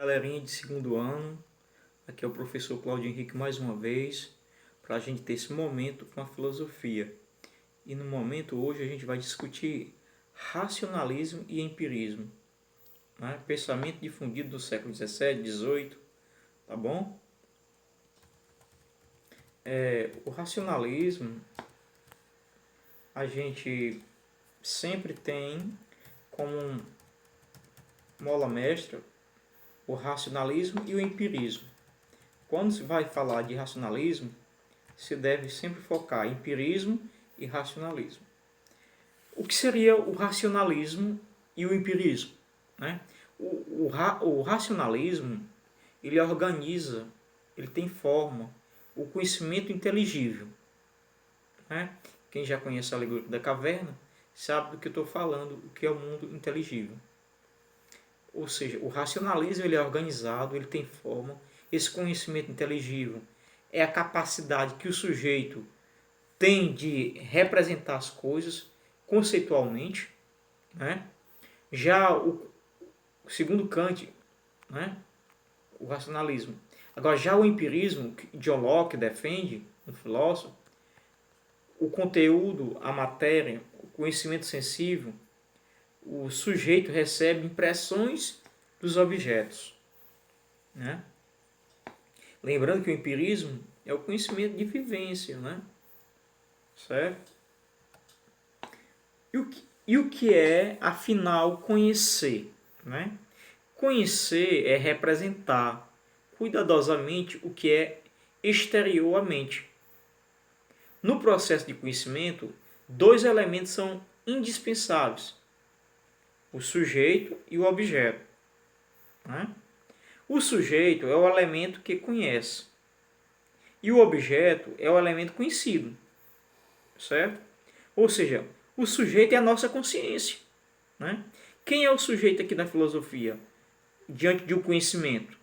Galerinha de segundo ano, aqui é o professor Cláudio Henrique mais uma vez, para a gente ter esse momento com a filosofia. E no momento hoje a gente vai discutir racionalismo e empirismo, né? Pensamento difundido do século XVII, XVIII, tá bom? O racionalismo a gente sempre tem como mola mestra o racionalismo e o empirismo. Quando se vai falar de racionalismo, se deve sempre focar em empirismo e racionalismo. O que seria o racionalismo e o empirismo? Né? O racionalismo, ele organiza, ele tem forma, o conhecimento inteligível. Né? Quem já conhece a alegoria da caverna sabe do que eu estou falando, o que é o mundo inteligível. Ou seja, o racionalismo ele é organizado, ele tem forma. Esse conhecimento inteligível é a capacidade que o sujeito tem de representar as coisas conceitualmente. Né? Já segundo Kant, né? O racionalismo. Agora, já o empirismo, que John Locke defende, um filósofo, o conteúdo, a matéria, o conhecimento sensível, o sujeito recebe impressões dos objetos. Né? Lembrando que o empirismo é o conhecimento de vivência. Né? Certo? E o que é, afinal, conhecer? Né? Conhecer é representar cuidadosamente o que é exterior à mente. No processo de conhecimento, dois elementos são indispensáveis: o sujeito e o objeto. Né? O sujeito é o elemento que conhece e o objeto é o elemento conhecido. Certo? Ou seja, o sujeito é a nossa consciência. Né? Quem é o sujeito aqui da filosofia diante de um conhecimento?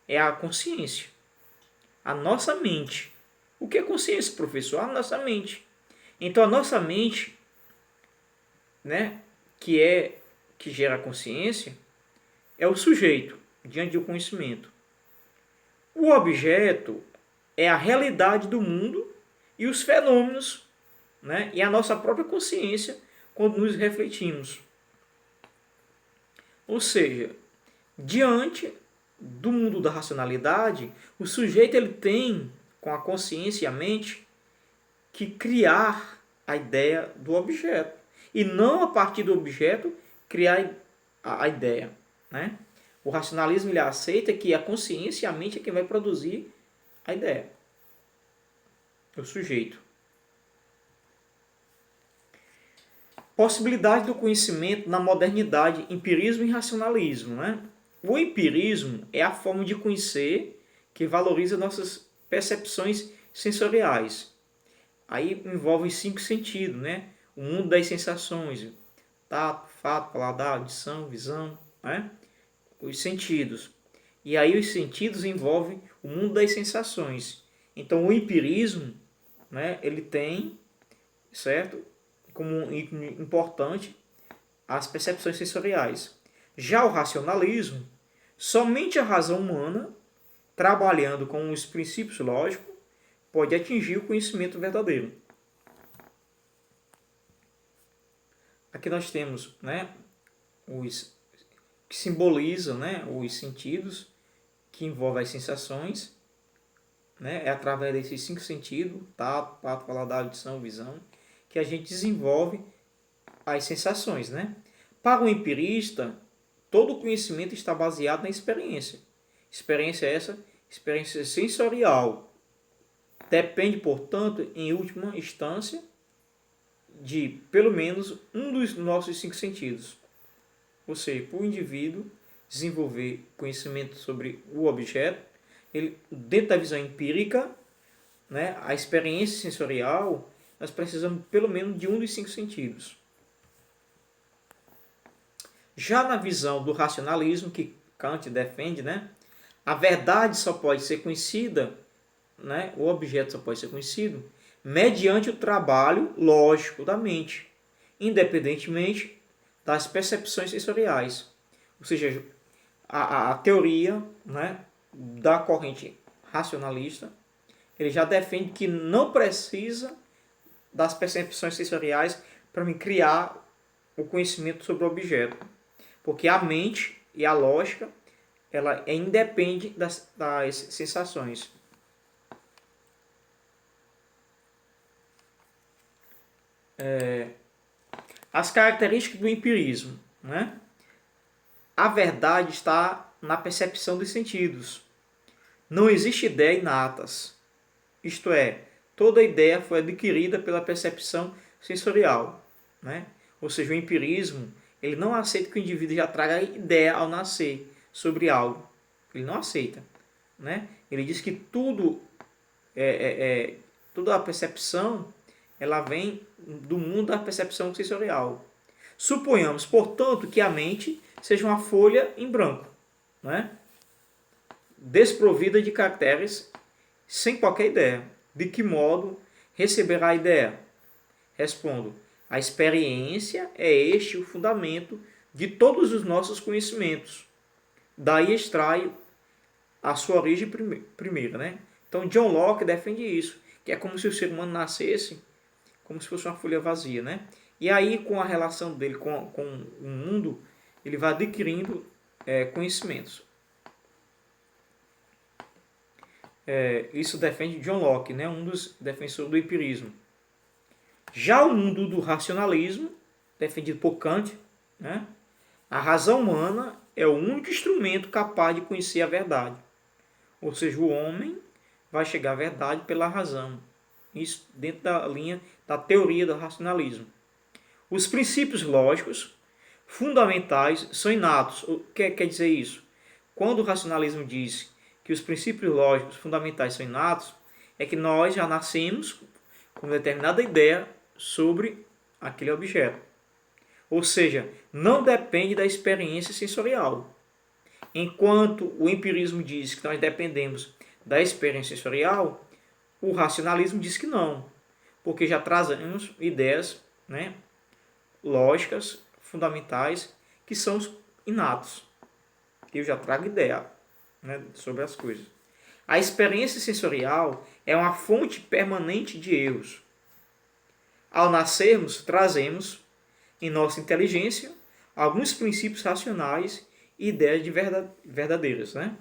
É a consciência, a nossa mente. O que é consciência, professor? A nossa mente. Então a nossa mente, né, que gera a consciência, é o sujeito diante do conhecimento. O objeto é a realidade do mundo e os fenômenos, né, e a nossa própria consciência quando nos refletimos. Ou seja, diante do mundo da racionalidade, o sujeito ele tem, com a consciência e a mente, que criar a ideia do objeto. E não a partir do objeto criar a ideia. Né? O racionalismo ele aceita que a consciência e a mente é quem vai produzir a ideia. O sujeito. Possibilidade do conhecimento na modernidade, empirismo e racionalismo. Né? O empirismo é a forma de conhecer que valoriza nossas percepções sensoriais. Aí envolve 5 sentidos, né? O mundo das sensações, tato, fato, paladar, audição, visão, né? Os sentidos. E aí os sentidos envolvem o mundo das sensações. Então o empirismo, né, ele tem, certo, como importante as percepções sensoriais. Já o racionalismo, somente a razão humana, trabalhando com os princípios lógicos, pode atingir o conhecimento verdadeiro. Aqui nós temos, né, os que simbolizam, né, os sentidos, que envolvem as sensações, né, é através desses 5 sentidos, tato, pato, paladar, audição, visão, que a gente desenvolve as sensações. Né? Para o empirista, todo o conhecimento está baseado na experiência. Experiência essa, experiência sensorial. Depende, portanto, em última instância, de pelo menos um dos nossos 5 sentidos. Ou seja, para o indivíduo desenvolver conhecimento sobre o objeto, ele, dentro da visão empírica, né, a experiência sensorial, nós precisamos pelo menos de um dos 5 sentidos. Já na visão do racionalismo, que Kant defende, né, a verdade só pode ser conhecida, né, o objeto só pode ser conhecido mediante o trabalho lógico da mente, independentemente das percepções sensoriais. Ou seja, a teoria, né, da corrente racionalista, ele já defende que não precisa das percepções sensoriais para me criar o conhecimento sobre o objeto. Porque a mente e a lógica, ela independe das sensações. As características do empirismo, né? A verdade está na percepção dos sentidos. Não existe ideia inatas. Isto é, toda ideia foi adquirida pela percepção sensorial, né? Ou seja, o empirismo, ele não aceita que o indivíduo já traga ideia ao nascer sobre algo. Ele não aceita, né? Ele diz que toda a percepção, ela vem do mundo da percepção sensorial. Suponhamos, portanto, que a mente seja uma folha em branco, né? Desprovida de caracteres, sem qualquer ideia. De que modo receberá a ideia? Respondo: a experiência é este o fundamento de todos os nossos conhecimentos. Daí extraio a sua origem primeira, né? Então John Locke defende isso, que é como se o ser humano nascesse como se fosse uma folha vazia, né? E aí, com a relação dele com o mundo, ele vai adquirindo conhecimentos. Isso defende John Locke, né? Um dos defensores do empirismo. Já o mundo do racionalismo, defendido por Kant, né? A razão humana é o único instrumento capaz de conhecer a verdade. Ou seja, o homem vai chegar à verdade pela razão. Isso dentro da linha da teoria do racionalismo. Os princípios lógicos fundamentais são inatos. O que quer dizer isso? Quando o racionalismo diz que os princípios lógicos fundamentais são inatos, é que nós já nascemos com determinada ideia sobre aquele objeto. Ou seja, não depende da experiência sensorial. Enquanto o empirismo diz que nós dependemos da experiência sensorial, o racionalismo diz que não, porque já trazemos ideias, né, lógicas, fundamentais, que são inatos. Eu já trago ideia, né, sobre as coisas. A experiência sensorial é uma fonte permanente de erros. Ao nascermos, trazemos em nossa inteligência alguns princípios racionais e ideias verdadeiras, né?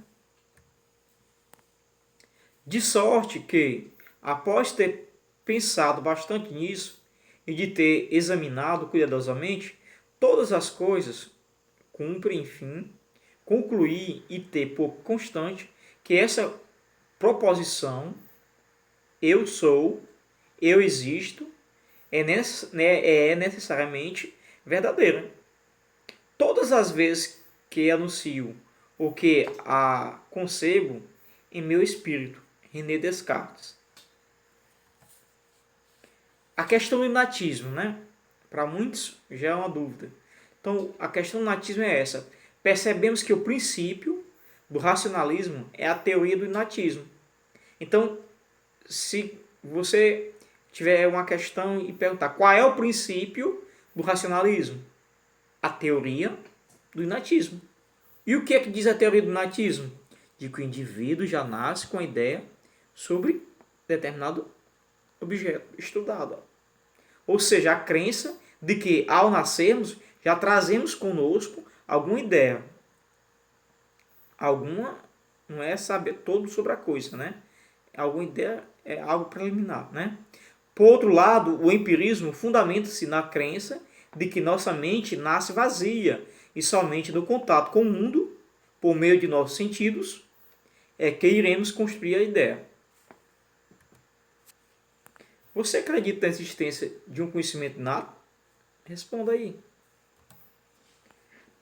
De sorte que, após ter pensado bastante nisso e de ter examinado cuidadosamente todas as coisas, cumpre, enfim, concluir e ter por constante que essa proposição, eu sou, eu existo, é necessariamente verdadeira. Todas as vezes que anuncio ou que a concebo em meu espírito, René Descartes. A questão do inatismo, né? Para muitos já é uma dúvida. Então, a questão do inatismo é essa. Percebemos que o princípio do racionalismo é a teoria do inatismo. Então, se você tiver uma questão e perguntar qual é o princípio do racionalismo, a teoria do inatismo. E o que é que diz a teoria do inatismo? De que o indivíduo já nasce com a ideia sobre determinado objeto estudado. Ou seja, a crença de que ao nascermos já trazemos conosco alguma ideia. Alguma não é saber todo sobre a coisa, né? Alguma ideia é algo preliminar, né? Por outro lado, o empirismo fundamenta-se na crença de que nossa mente nasce vazia e somente no contato com o mundo, por meio de nossos sentidos, é que iremos construir a ideia. Você acredita na existência de um conhecimento inato? Responda aí.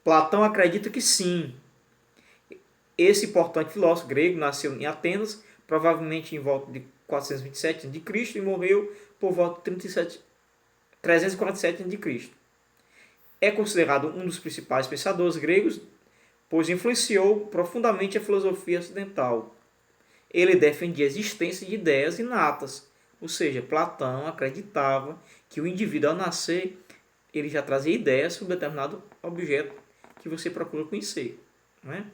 Platão acredita que sim. Esse importante filósofo grego nasceu em Atenas, provavelmente em volta de 427 a.C. e morreu por volta de 347 a.C. É considerado um dos principais pensadores gregos, pois influenciou profundamente a filosofia ocidental. Ele defendia a existência de ideias inatas, ou seja, Platão acreditava que o indivíduo, ao nascer, ele já trazia ideias sobre um determinado objeto que você procura conhecer, né?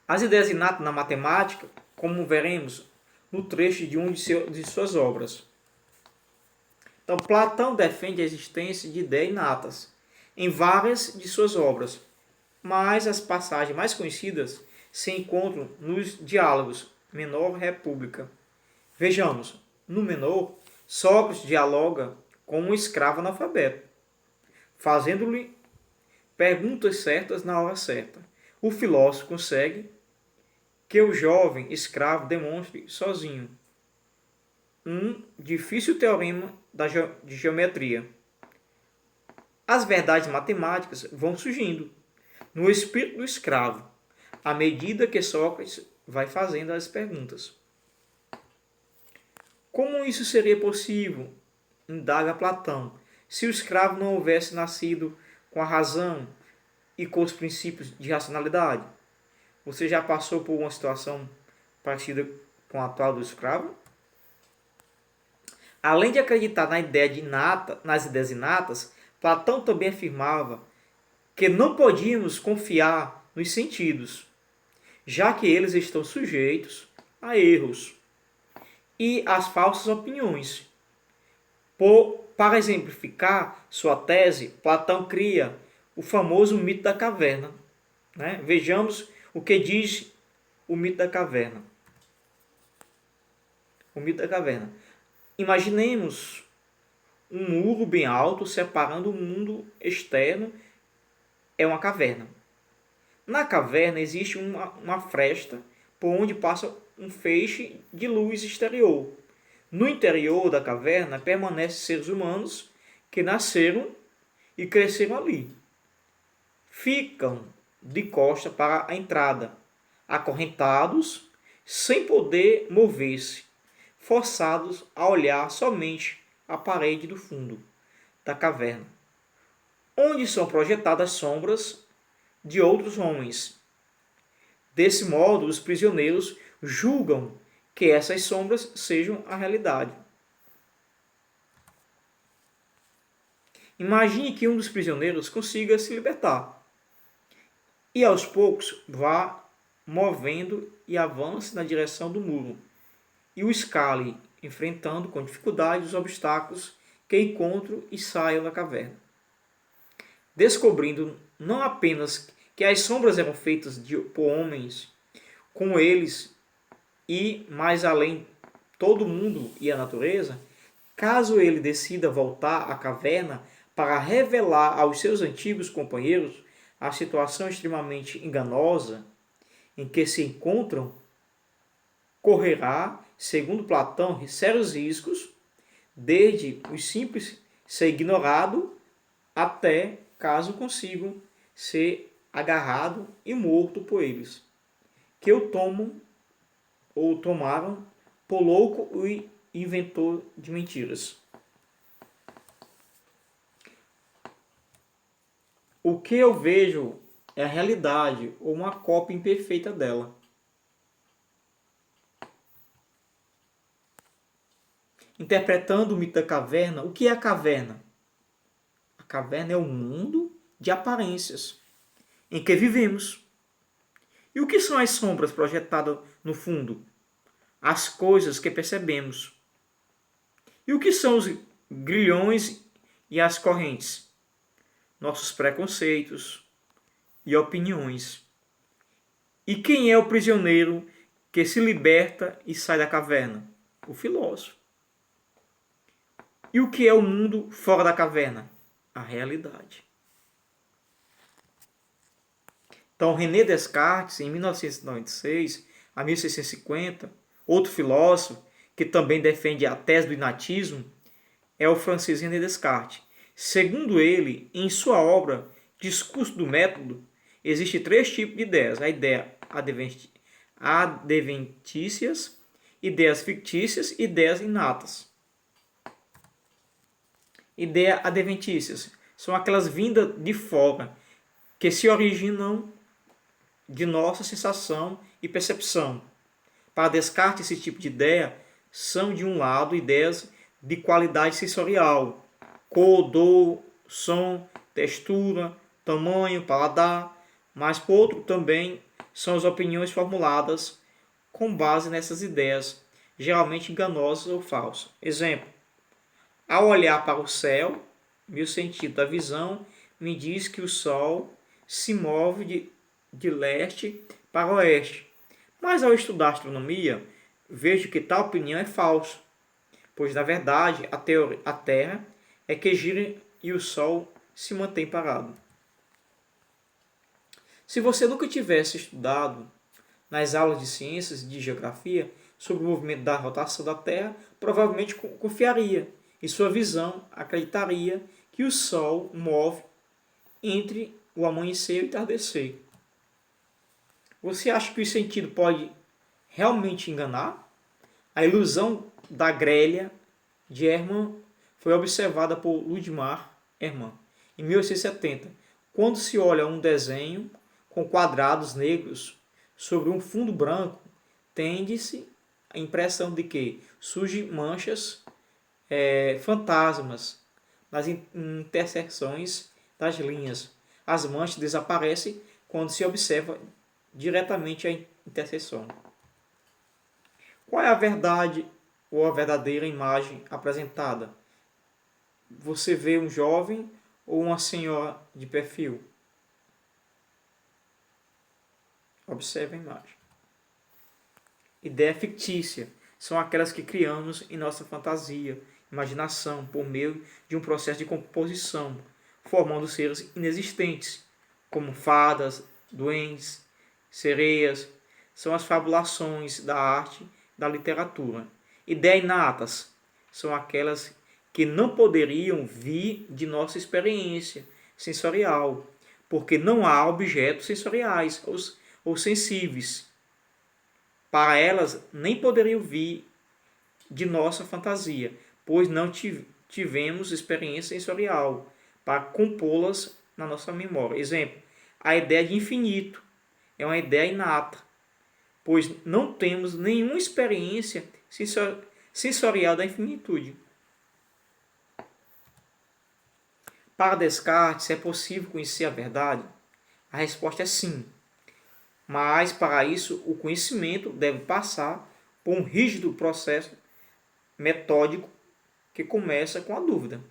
As ideias inatas na matemática, como veremos no trecho de uma de suas obras. Então, Platão defende a existência de ideias inatas em várias de suas obras, mas as passagens mais conhecidas se encontram nos diálogos Menor República. Vejamos, no Menor, Sócrates dialoga com um escravo analfabeto, fazendo-lhe perguntas certas na hora certa. O filósofo consegue que o jovem escravo demonstre sozinho um difícil teorema de geometria. As verdades matemáticas vão surgindo no espírito do escravo, à medida que Sócrates vai fazendo as perguntas. Como isso seria possível, indaga Platão, se o escravo não houvesse nascido com a razão e com os princípios de racionalidade? Você já passou por uma situação parecida com a atual do escravo? Além de acreditar nas ideias inatas, Platão também afirmava que não podíamos confiar nos sentidos, já que eles estão sujeitos a erros e às falsas opiniões. Para exemplificar sua tese, Platão cria o famoso mito da caverna. Vejamos o que diz o mito da caverna. O mito da caverna. Imaginemos um muro bem alto separando o mundo externo, é uma caverna. Na caverna existe uma fresta por onde passa um feixe de luz exterior. No interior da caverna permanecem seres humanos que nasceram e cresceram ali. Ficam de costa para a entrada, acorrentados, sem poder mover-se, forçados a olhar somente a parede do fundo da caverna, onde são projetadas sombras de outros homens. Desse modo, os prisioneiros julgam que essas sombras sejam a realidade. Imagine que um dos prisioneiros consiga se libertar e aos poucos vá movendo e avance na direção do muro e o escale, enfrentando com dificuldade os obstáculos que encontram e saiam da caverna, descobrindo não apenas que as sombras eram feitas por homens, com eles e mais além todo mundo e a natureza. Caso ele decida voltar à caverna para revelar aos seus antigos companheiros a situação extremamente enganosa em que se encontram, correrá, segundo Platão, sérios riscos, desde o simples ser ignorado até caso consigam ser agarrado e morto por eles, que o tomam ou tomaram por louco e inventor de mentiras. O que eu vejo é a realidade ou uma cópia imperfeita dela. Interpretando o mito da caverna, o que é a caverna? A caverna é o mundo de aparências em que vivemos. E o que são as sombras projetadas no fundo? As coisas que percebemos. E o que são os grilhões e as correntes? Nossos preconceitos e opiniões. E quem é o prisioneiro que se liberta e sai da caverna? O filósofo. E o que é o mundo fora da caverna? A realidade. Então, René Descartes, em 1996 a 1650, outro filósofo que também defende a tese do inatismo, é o francês René Descartes. Segundo ele, em sua obra Discurso do Método, existem três tipos de ideias. A ideia adventícias, ideias fictícias e ideias inatas. Ideias adventícias são aquelas vindas de fora, que se originam de nossa sensação e percepção. Para Descartes, esse tipo de ideia são, de um lado, ideias de qualidade sensorial, cor, dor, som, textura, tamanho, paladar, mas por outro também são as opiniões formuladas com base nessas ideias, geralmente enganosas ou falsas. Exemplo: ao olhar para o céu, meu sentido da visão me diz que o Sol se move de leste para oeste. Mas ao estudar astronomia, vejo que tal opinião é falsa, pois na verdade a Terra é que gira e o Sol se mantém parado. Se você nunca tivesse estudado nas aulas de ciências e de geografia sobre o movimento da rotação da Terra, provavelmente confiaria em sua visão, acreditaria que o Sol move entre o amanhecer e o entardecer. Você acha que o sentido pode realmente enganar? A ilusão da grelha de Hermann foi observada por Ludmar Hermann em 1870, quando se olha um desenho com quadrados negros sobre um fundo branco, tende-se a impressão de que surgem manchas fantasmas nas intersecções das linhas. As manchas desaparecem quando se observa diretamente a interseção. Qual é a verdade ou a verdadeira imagem apresentada? Você vê um jovem ou uma senhora de perfil? Observe a imagem. Ideia fictícia são aquelas que criamos em nossa fantasia, imaginação, por meio de um processo de composição, formando seres inexistentes, como fadas, duendes, sereias. São as fabulações da arte, da literatura. Ideias inatas são aquelas que não poderiam vir de nossa experiência sensorial, porque não há objetos sensoriais ou sensíveis. Para elas, nem poderiam vir de nossa fantasia, pois não tivemos experiência sensorial para compô-las na nossa memória. Exemplo: a ideia de infinito é uma ideia inata, pois não temos nenhuma experiência sensorial da infinitude. Para Descartes, é possível conhecer a verdade? A resposta é sim. Mas, para isso, o conhecimento deve passar por um rígido processo metódico que começa com a dúvida.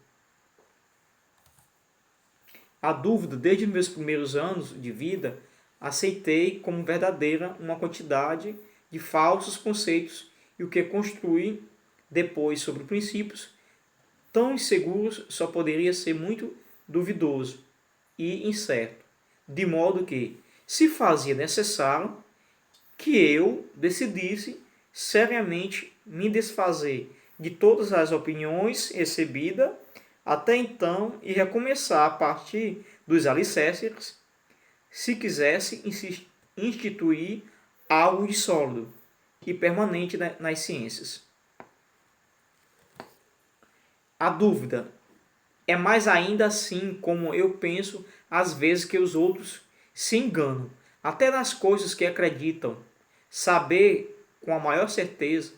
A dúvida, desde meus primeiros anos de vida, aceitei como verdadeira uma quantidade de falsos conceitos e o que construí depois sobre princípios tão inseguros só poderia ser muito duvidoso e incerto, de modo que se fazia necessário que eu decidisse seriamente me desfazer de todas as opiniões recebidas até então e recomeçar a partir dos alicerces, se quisesse instituir algo de sólido e permanente nas ciências. A dúvida é mais ainda assim como eu penso às vezes que os outros se enganam, até nas coisas que acreditam. Saber com a maior certeza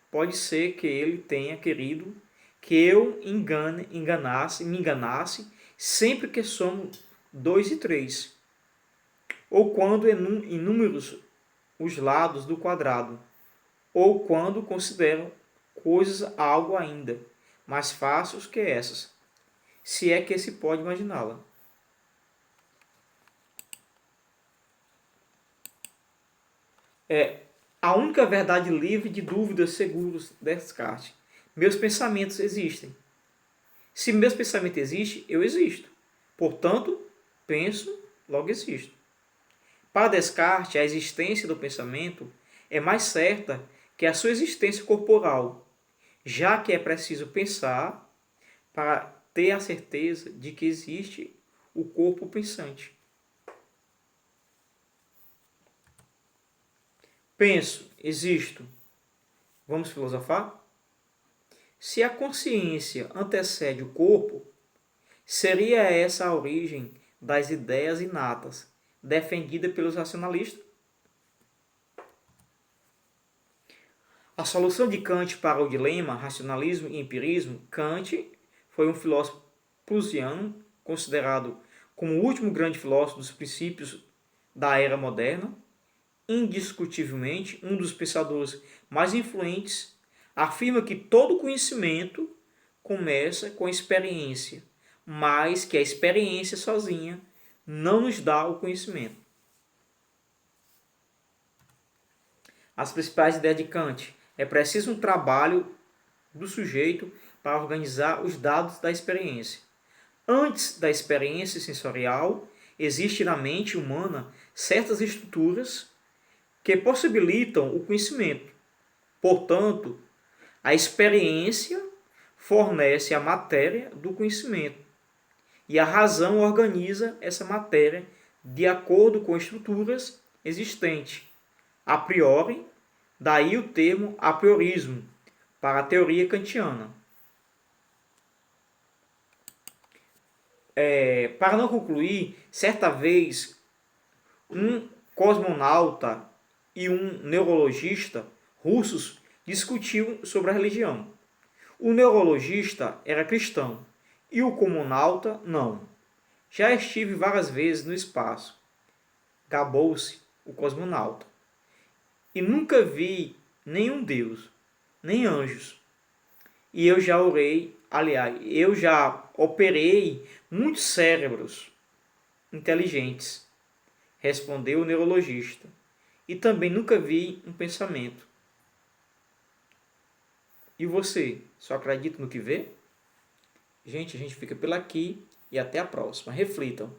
pode ser que ele tenha querido que eu me enganasse sempre que somos 2 e 3, ou quando inúmeros os lados do quadrado, ou quando considero coisas algo ainda mais fáceis que essas, se é que se pode imaginá-la. A única verdade livre de dúvidas seguros Descartes. Meus pensamentos existem. Se meus pensamentos existem, eu existo. Portanto, penso, logo existo. Para Descartes, a existência do pensamento é mais certa que a sua existência corporal, já que é preciso pensar para ter a certeza de que existe o corpo pensante. Penso, existo. Vamos filosofar? Se a consciência antecede o corpo, seria essa a origem das ideias inatas defendida pelos racionalistas? A solução de Kant para o dilema racionalismo e empirismo. Kant foi um filósofo prussiano considerado como o último grande filósofo dos princípios da era moderna. indiscutivelmente um dos pensadores mais influentes, afirma que todo conhecimento começa com a experiência, mas que a experiência sozinha não nos dá o conhecimento. As principais ideias de Kant. É preciso um trabalho do sujeito para organizar os dados da experiência. Antes da experiência sensorial, existe na mente humana certas estruturas que possibilitam o conhecimento. Portanto, a experiência fornece a matéria do conhecimento e a razão organiza essa matéria de acordo com estruturas existentes. A priori, daí o termo a priorismo, para a teoria kantiana. Para não concluir, certa vez, um cosmonauta e um neurologista russos discutiam sobre a religião. O neurologista era cristão e o cosmonauta não. Já estive várias vezes no espaço, gabou-se o cosmonauta, e nunca vi nenhum Deus, nem anjos. E eu já eu já operei muitos cérebros inteligentes, respondeu o neurologista, e também nunca vi um pensamento. E você, só acredita no que vê? Gente, a gente fica por aqui e até a próxima. Reflitam.